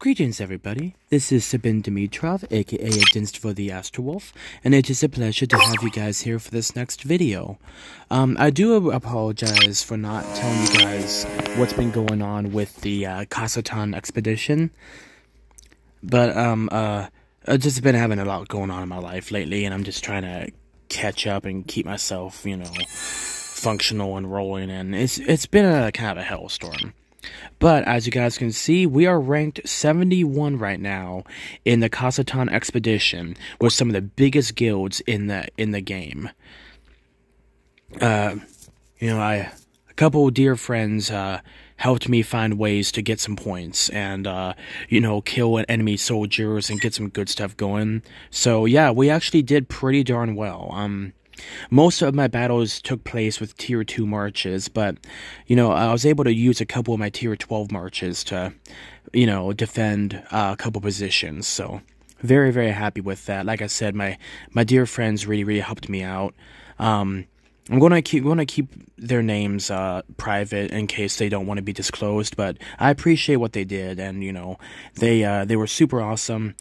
Greetings everybody, this is Sabin Dimitrov, aka Against for the Astrowolf, and it is a pleasure to have you guys here for this next video. I do apologize for not telling you guys what's been going on with the Kasatan expedition, but I've just been having a lot going on in my life lately, and I'm just trying to catch up and keep myself, you know, functional and rolling, and it's been a kind of a hellstorm. But as you guys can see, we are ranked 71 right now in the Kasatan expedition with some of the biggest guilds in the game. A couple dear friends helped me find ways to get some points and kill enemy soldiers and get some good stuff going. So yeah, we actually did pretty darn well. Most of my battles took place with tier 2 marches, but, I was able to use a couple of my tier 12 marches to, defend a couple positions, so very, very happy with that. Like I said, my dear friends really, really helped me out. I'm gonna keep their names private in case they don't want to be disclosed, but I appreciate what they did, and, they were super awesome.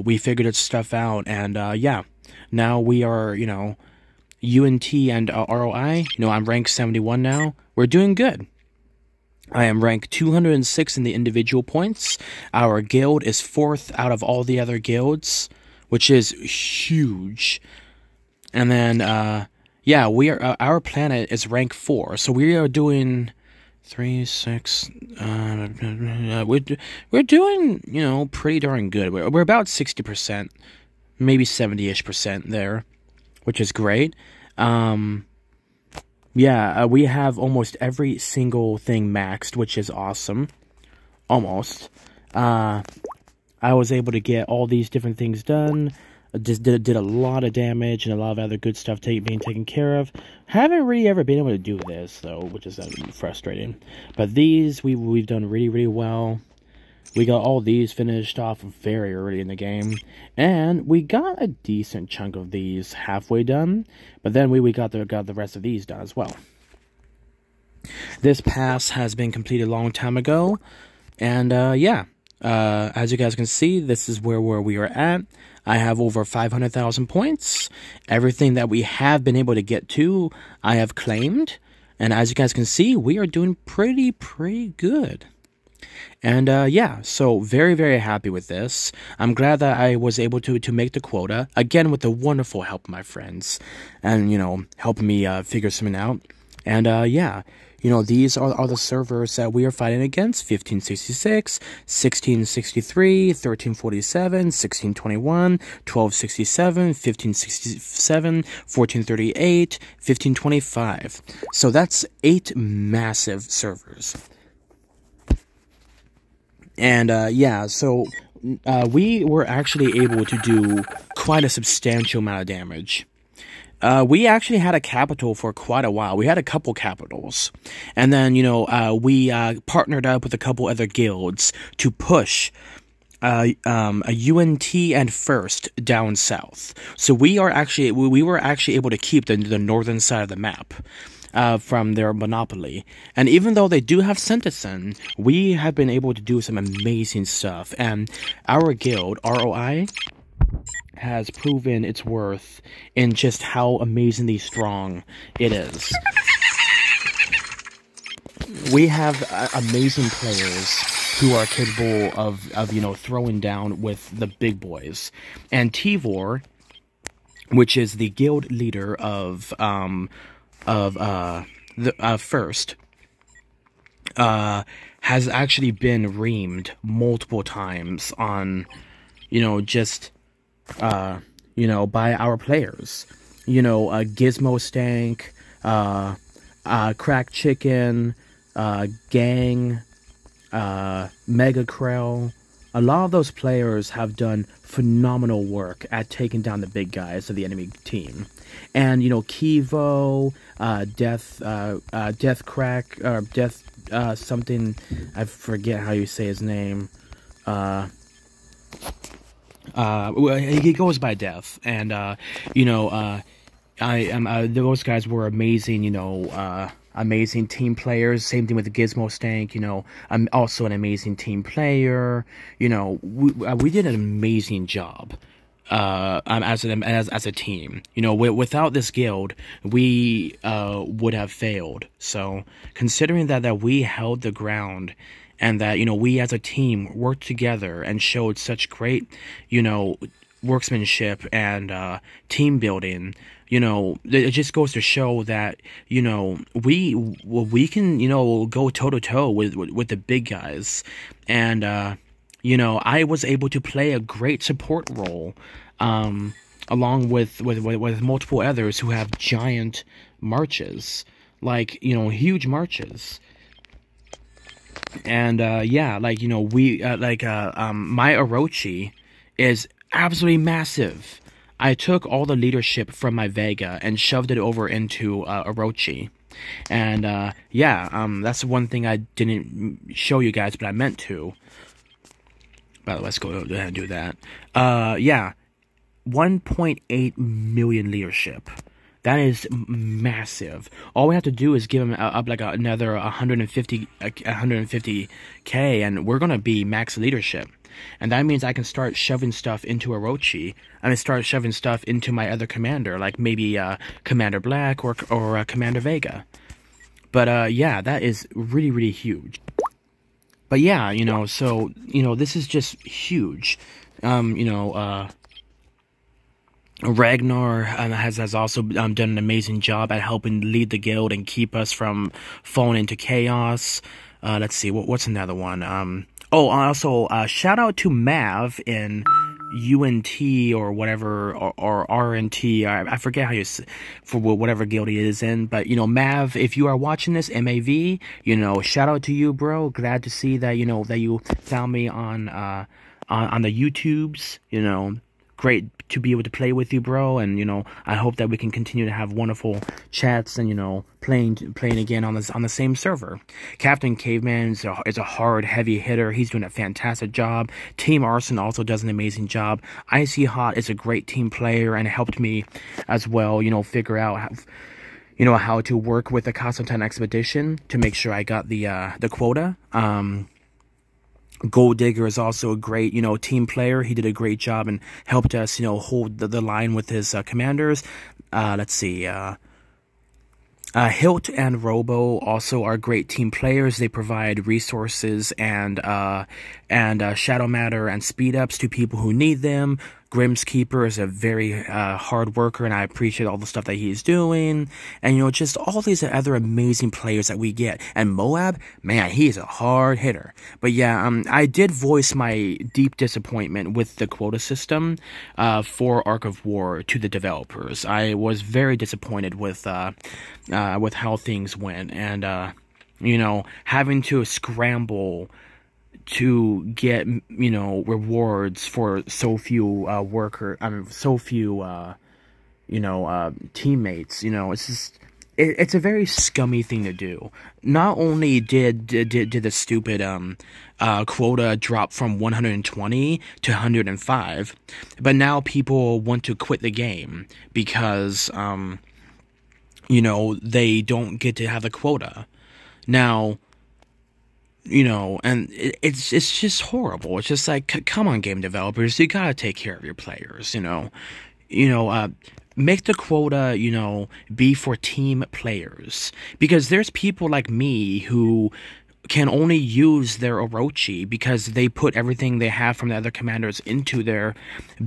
We figured stuff out, and, yeah, now we are, UNT and ROI, I'm ranked 71 now. We're doing good. I am ranked 206 in the individual points. Our guild is 4th out of all the other guilds, which is huge. And then, yeah, we are. Our planet is rank 4, so we are doing 3, 6. We're doing, pretty darn good. We're about 60%, maybe 70-ish% there, which is great. Yeah, we have almost every single thing maxed, which is awesome. Almost. I was able to get all these different things done. Just did a lot of damage and a lot of other good stuff being taken care of. Haven't really ever been able to do this, though, which is frustrating. But these, we've done really, really well. We got all these finished off very early in the game, and we got a decent chunk of these halfway done, but then we got the rest of these done as well. This pass has been completed a long time ago, and yeah, as you guys can see, this is where we are at. I have over 500,000 points. Everything that we have been able to get to, I have claimed, and as you guys can see, we are doing pretty good. And, yeah, so very, very happy with this. I'm glad that I was able to make the quota, again, with the wonderful help of my friends, and, helping me, figure something out. And, yeah, these are the servers that we are fighting against: 1566, 1663, 1347, 1621, 1267, 1567, 1438, 1525. So that's 8 massive servers. And, yeah, so, we were actually able to do quite a substantial amount of damage. We actually had a capital for quite a while. We had a couple capitals. And then, we, partnered up with a couple other guilds to push, a UNT and First down south. So we were actually able to keep the northern side of the map. From their monopoly. And even though they do have Citizen, we have been able to do some amazing stuff. And our guild, ROI, has proven its worth in just how amazingly strong it is. We have amazing players who are capable of throwing down with the big boys. And Tivor, which is the guild leader of First, has actually been reamed multiple times on, by our players. Gizmo Stank, Crack Chicken, Gang, Mega Krell. A lot of those players have done phenomenal work at taking down the big guys of the enemy team. And, Kivo, Death Crack, or Death, something, I forget how you say his name. He goes by Death, and, those guys were amazing, amazing team players. Same thing with Gizmo Stank, I'm also an amazing team player. We did an amazing job as a team. Without this guild, we would have failed. So considering that we held the ground, and that we as a team worked together and showed such great workmanship and team building, it just goes to show that we can go toe to toe with the big guys. And I was able to play a great support role, along with multiple others who have giant marches, like huge marches. And yeah, like my Orochi is absolutely massive. I took all the leadership from my Vega and shoved it over into Orochi. And yeah, that's one thing I didn't show you guys, but I meant to. But let's go ahead and do that. Yeah, 1.8 million leadership. That is massive. All we have to do is give him up like another 150k, and we're gonna be max leadership. And that means I can start shoving stuff into Orochi. I mean, start shoving stuff into my other commander, like maybe Commander Black or Commander Vega. But yeah, that is really, really huge. But yeah, so this is just huge. Ragnar has also done an amazing job at helping lead the guild and keep us from falling into chaos. Let's see, what's another one? Also, shout out to Mav in UNT or whatever, or RNT. I forget how you for whatever guild he is in. But Mav, if you are watching this, MAV, shout out to you, bro. Glad to see that that you found me on the YouTubes. Great to be able to play with you, bro, and I hope that we can continue to have wonderful chats and playing again on the same server. Captain Caveman is a hard, heavy hitter. He's doing a fantastic job. Team Arson also does an amazing job. Icy Hot is a great team player and helped me as well, figure out how to work with the Constantine expedition to make sure I got the quota. Gold Digger is also a great, team player. He did a great job and helped us, hold the line with his commanders. Let's see. Hilt and Robo also are great team players. They provide resources and shadow matter and speed ups to people who need them. Grimskeeper is a very hard worker, and I appreciate all the stuff that he's doing. And just all these other amazing players that we get. And Moab, man, he is a hard hitter. But yeah, I did voice my deep disappointment with the quota system for Ark of War to the developers. I was very disappointed with how things went, and having to scramble to get rewards for so few teammates. It's a very scummy thing to do. Not only did the stupid quota drop from 120 to 105, but now people want to quit the game because they don't get to have the quota now. And it's just horrible. It's just like, come on, game developers, you gotta take care of your players. Make the quota, be for team players, because there's people like me who can only use their Orochi because they put everything they have from the other commanders into their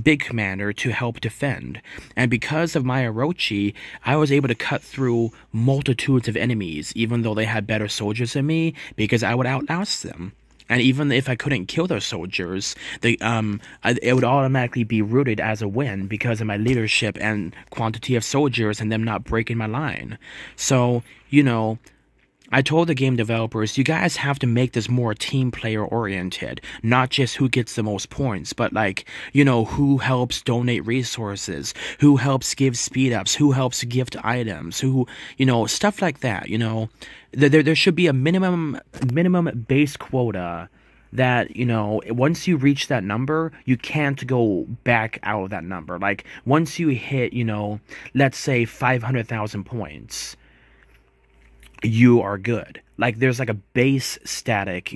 big commander to help defend. And because of my Orochi, I was able to cut through multitudes of enemies, even though they had better soldiers than me, because I would outlast them. And even if I couldn't kill those soldiers, it would automatically be rooted as a win because of my leadership and quantity of soldiers and them not breaking my line. So, I told the game developers, you guys have to make this more team player oriented, not just who gets the most points, but who helps donate resources, who helps give speed ups, who helps gift items, who, stuff like that. There should be a minimum base quota that, once you reach that number, you can't go back out of that number. Like, once you hit, let's say 500,000 points, you are good. Like there's like a base static,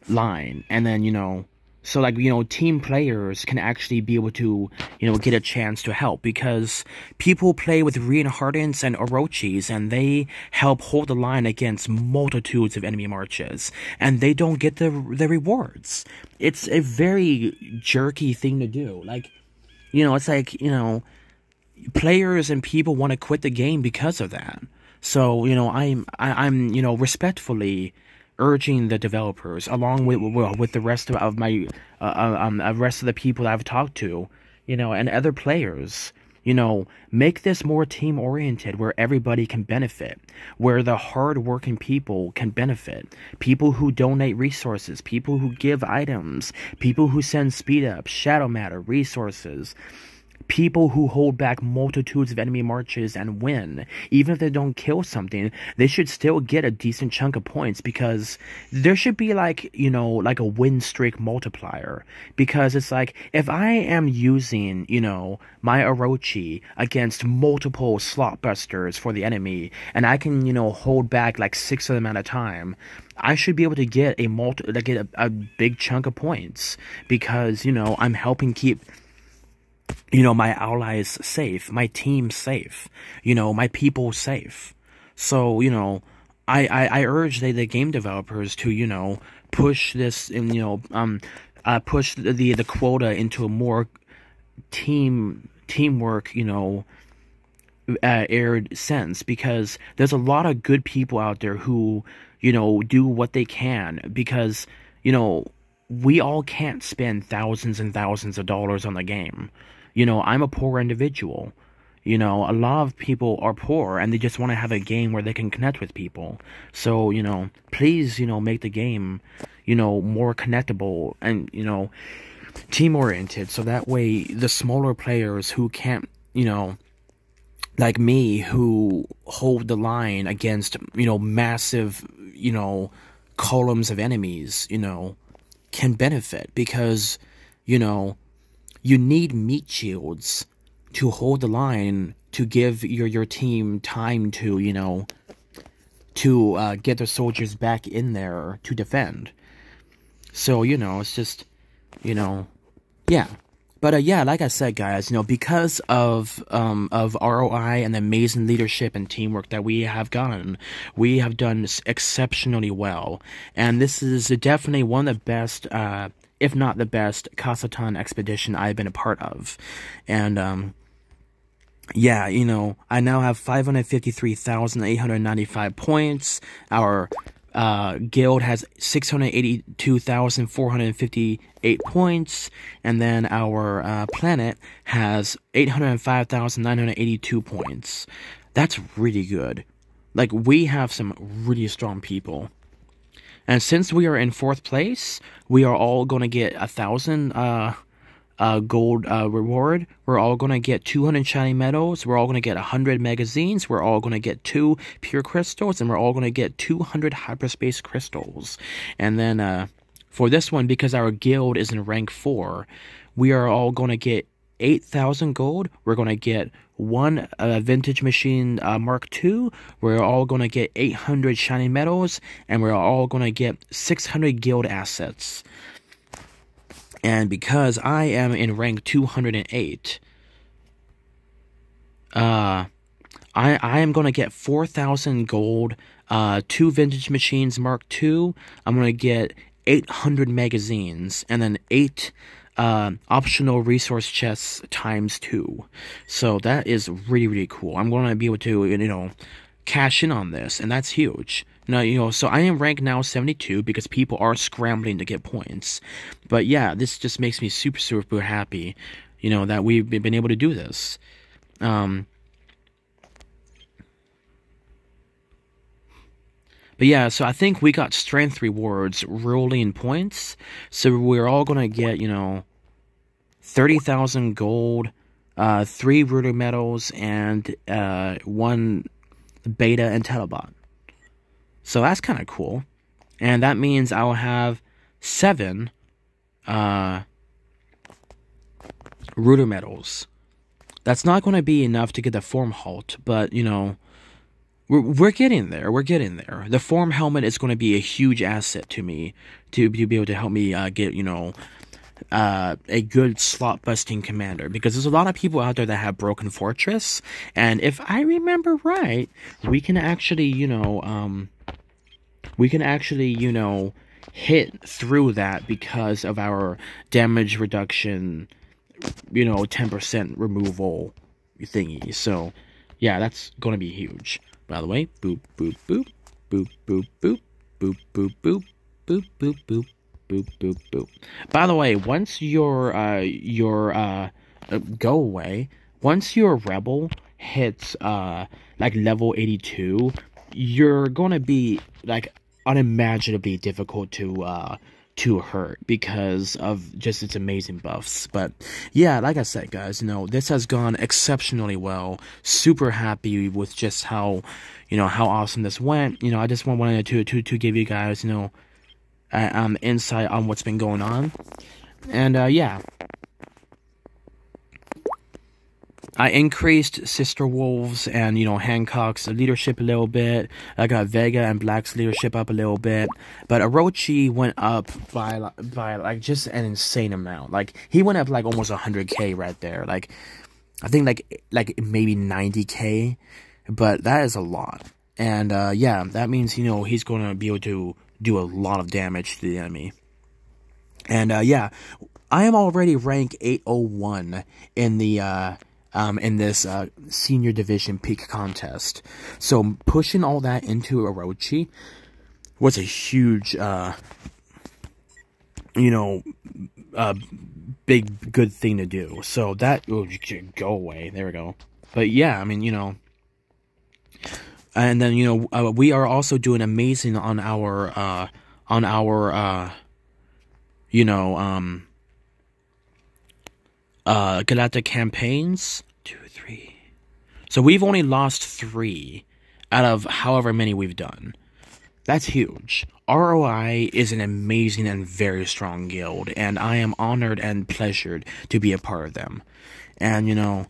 line, and then so like team players can actually be able to get a chance to help, because people play with reinhardtens and orochis, and they help hold the line against multitudes of enemy marches, and they don't get the rewards. It's a very jerky thing to do. Like it's like players and people want to quit the game because of that. So I'm respectfully urging the developers, along with the rest of my rest of the people that I've talked to, and other players, make this more team oriented, where everybody can benefit, where the hard working people can benefit, people who donate resources, people who give items, people who send speed up, shadow matter, resources. People who hold back multitudes of enemy marches and win. Even if they don't kill something, they should still get a decent chunk of points, because there should be like a win streak multiplier. Because it's like, if I am using my Orochi against multiple slot busters for the enemy, and I can hold back like 6 of them at a time, I should be able to get a big chunk of points, because I'm helping keep my allies safe, my team safe, my people safe. So, I urge the game developers to, push this and, push the quota into a more teamwork, aired sense, because there's a lot of good people out there who, do what they can, because, we all can't spend thousands and thousands of dollars on the game. I'm a poor individual. A lot of people are poor, and they just want to have a game where they can connect with people. So, please, make the game, more connectable and, team-oriented. So that way, the smaller players who can't, like me, who hold the line against, massive, columns of enemies, can benefit, because, you need meat shields to hold the line, to give your team time to, get their soldiers back in there to defend. So, it's just, yeah. But, yeah, like I said, guys, because of ROI and the amazing leadership and teamwork that we have done exceptionally well. And this is definitely one of the best, if not the best, Kasatan expedition I've been a part of. And, yeah, I now have 553,895 points. Our guild has 682,458 points, and then our planet has 805,982 points. That's really good. Like, we have some really strong people. And since we are in 4th place, we are all going to get 1,000 gold reward. We're all going to get 200 shiny medals. We're all going to get 100 magazines. We're all going to get 2 pure crystals. And we're all going to get 200 hyperspace crystals. And then for this one, because our guild is in rank 4, we are all going to get 8,000 gold. We're going to get 1 vintage machine Mark II. We're all going to get 800 shiny medals. And we're all going to get 600 guild assets. And because I am in rank 208, I am going to get 4,000 gold, 2 vintage machines Mark II. I'm going to get 800 magazines, and then 8 optional resource chests times 2. So that is really, really cool. I'm going to be able to, cash in on this, and that's huge. Now, so I am ranked now 72 because people are scrambling to get points. But yeah, this just makes me super, super happy, that we've been able to do this. But yeah, so I think we got strength rewards rolling points. So we're all going to get, 30,000 gold, 3 ruler medals, and 1 beta and telebot. So that's kind of cool. And that means I'll have 7 ruler medals. That's not going to be enough to get the form halt, but, we're we're getting there. We're getting there. The form helmet is going to be a huge asset to me to be able to help me get, you know, a good slot busting commander, because there's a lot of people out there that have broken fortress, and if I remember right, we can actually, you know, hit through that because of our damage reduction, you know, 10% removal thingy. So yeah, that's gonna be huge. By the way, boop boop boop boop boop boop boop boop boop boop boop boop boop boop boop. By the way, once your go away, once your rebel hits like level 82, you're gonna be like unimaginably difficult to hurt because of just its amazing buffs. But yeah, like I said, guys, you know, this has gone exceptionally well. Super happy with just how, you know, how awesome this went. You know, I just wanted to give you guys, you know, insight on what's been going on. And yeah, I increased Sister Wolves and, you know, Hancock's leadership a little bit. I got Vega and Black's leadership up a little bit. But Orochi went up by like just an insane amount. Like, he went up like almost 100k right there. Like, I think like maybe 90k. But that is a lot. And yeah, that means, you know, he's going to be able to do a lot of damage to the enemy. And yeah, I am already rank 801 in the in this senior division peak contest. So pushing all that into Orochi was a huge, you know, big good thing to do. So that go away. There we go. But yeah, I mean, you know, and then, you know, we are also doing amazing on our you know, Galactic campaigns. 2, 3. So we've only lost 3 out of however many we've done. That's huge. ROI is an amazing and very strong guild, and I am honored and pleasured to be a part of them. And, you know,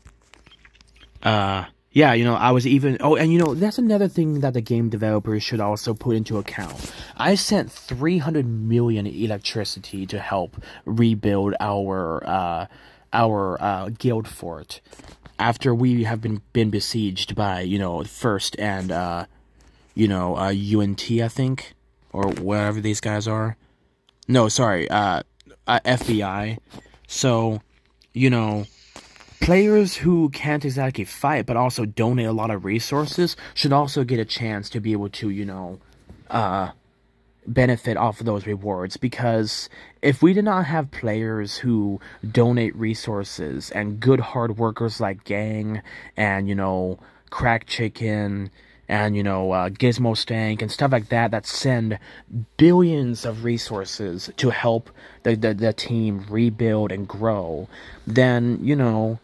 yeah, you know, I was even... Oh, and, you know, that's another thing that the game developers should also put into account. I sent 300 million electricity to help rebuild our guild fort after we have been besieged by, you know, First and, you know, UNT, I think, or whatever these guys are. No, sorry, FBI. So, you know, players who can't exactly fight but also donate a lot of resources should also get a chance to be able to, you know, benefit off of those rewards, because if we did not have players who donate resources and good hard workers like Gang and, you know, Crack Chicken and, you know, Gizmo Stank and stuff like that, that send billions of resources to help the team rebuild and grow, then, you know,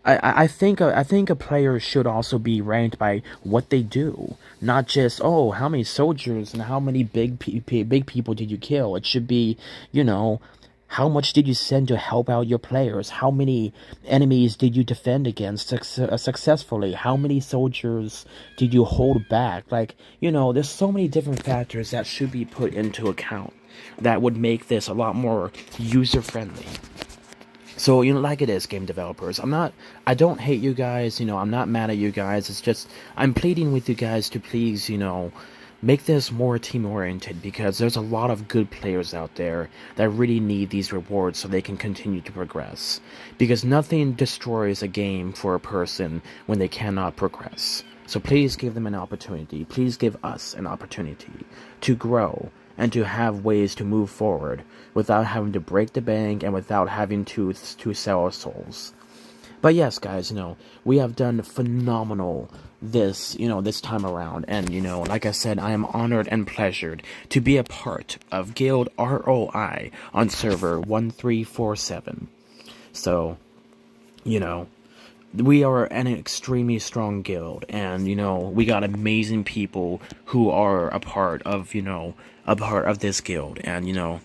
I think a player should also be ranked by what they do, not just, oh, how many soldiers and how many big people did you kill. It should be, you know, how much did you send to help out your players? How many enemies did you defend against successfully? How many soldiers did you hold back? Like, you know, there's so many different factors that should be put into account that would make this a lot more user-friendly. So, you know, like it is, game developers. I don't hate you guys, you know, I'm not mad at you guys. It's just, I'm pleading with you guys to please, you know, make this more team-oriented, because there's a lot of good players out there that really need these rewards so they can continue to progress. Because nothing destroys a game for a person when they cannot progress. So please give them an opportunity. Please give us an opportunity to grow and to have ways to move forward without having to break the bank and without having to sell our souls. But yes, guys, you know, we have done phenomenal this time around, and, you know, like I said, I am honored and pleasured to be a part of Guild ROI on server 1347. So, you know, we are an extremely strong guild, and, you know, we got amazing people who are a part of, you know, a part of this guild, and, you know,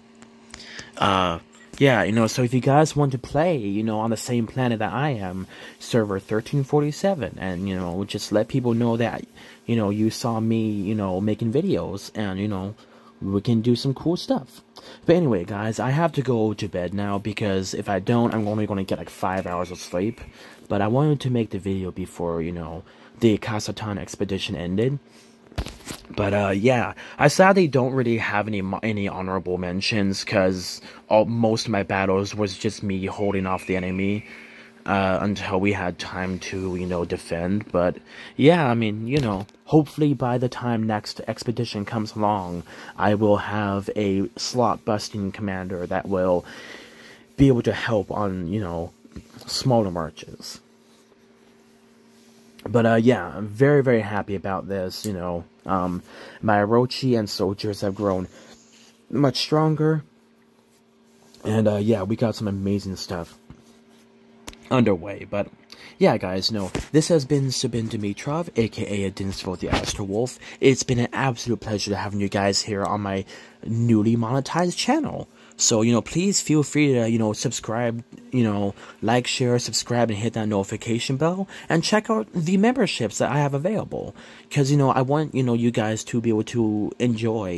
Yeah, so if you guys want to play, on the same planet that I am, server 1347, and, just let people know that, you saw me, making videos, and, we can do some cool stuff. But anyway, guys, I have to go to bed now, because if I don't, I'm only going to get like 5 hours of sleep. But I wanted to make the video before, the Kasatan expedition ended. But yeah, I sadly don't really have any honorable mentions, because most of my battles was just me holding off the enemy until we had time to defend. But yeah, I mean, hopefully by the time next expedition comes along, I will have a slot busting commander that will be able to help on smaller marches. But yeah, I'm very, very happy about this, my Orochi and soldiers have grown much stronger. And yeah, we got some amazing stuff underway. But yeah, guys, this has been Sabin Dimitrov, aka Dinsvo the Astro Wolf. It's been an absolute pleasure having you guys here on my newly monetized channel. So, please feel free to, subscribe, like, share, subscribe, and hit that notification bell. And check out the memberships that I have available. Because, I want, you guys to be able to enjoy,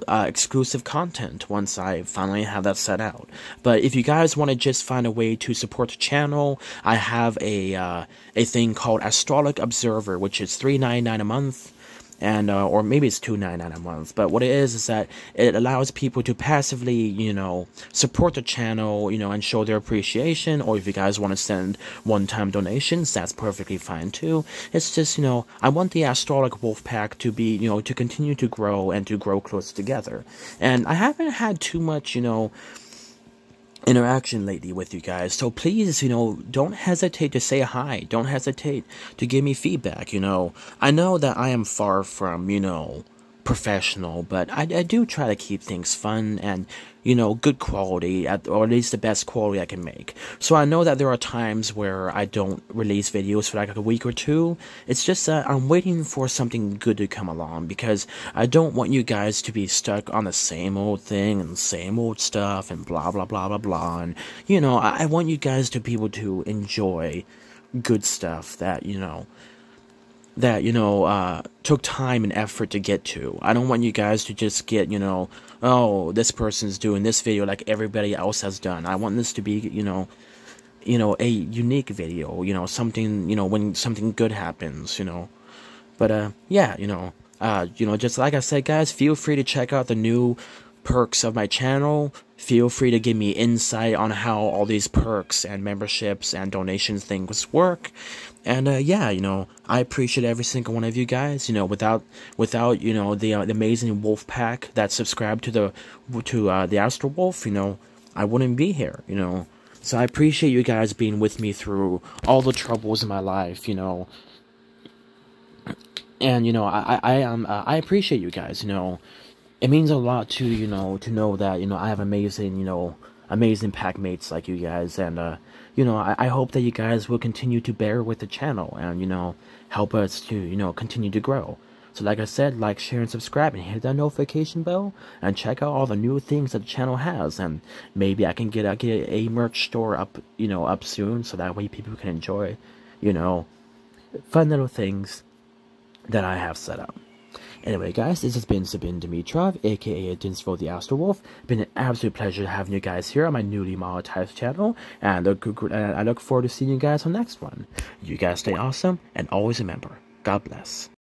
exclusive content once I finally have that set out. But if you guys want to just find a way to support the channel, I have a thing called Astrologic Observer, which is $3.99 a month. And or maybe it's $2.99 a month. But what it is that it allows people to passively, support the channel, and show their appreciation. Or if you guys want to send one-time donations, that's perfectly fine too. It's just, I want the Astrologic Wolf Pack to be, to continue to grow and to grow close together. And I haven't had too much, interaction lately with you guys, so please, don't hesitate to say hi, don't hesitate to give me feedback. I know that I am far from, professional, but I do try to keep things fun and, good quality, or at least the best quality I can make. So I know that there are times where I don't release videos for like a week or two. It's just that I'm waiting for something good to come along, because I don't want you guys to be stuck on the same old thing and same old stuff and blah blah blah blah blah. And I want you guys to be able to enjoy good stuff that took time and effort to get to. I don't want you guys to just get, oh, this person's doing this video like everybody else has done. I want this to be, a unique video, something, when something good happens, But, yeah, just like I said, guys, feel free to check out the new perks of my channel. Feel free to give me insight on how all these perks and memberships and donations things work. And yeah, I appreciate every single one of you guys. Without the amazing wolf pack that subscribed to the Astro Wolf, I wouldn't be here. So I appreciate you guys being with me through all the troubles in my life. And I appreciate you guys. It means a lot to know that I have amazing pack mates like you guys. And I hope that you guys will continue to bear with the channel and help us to continue to grow. So like I said, like, share, and subscribe, and hit that notification bell, and check out all the new things that the channel has. And maybe I can get a merch store up up soon, so that way people can enjoy fun little things that I have set up. Anyway, guys, this has been Sabin Dimitrov, aka Dinsvo the Astro Wolf. Been an absolute pleasure having you guys here on my newly monetized channel, and I look forward to seeing you guys on the next one. You guys stay awesome, and always remember, God bless.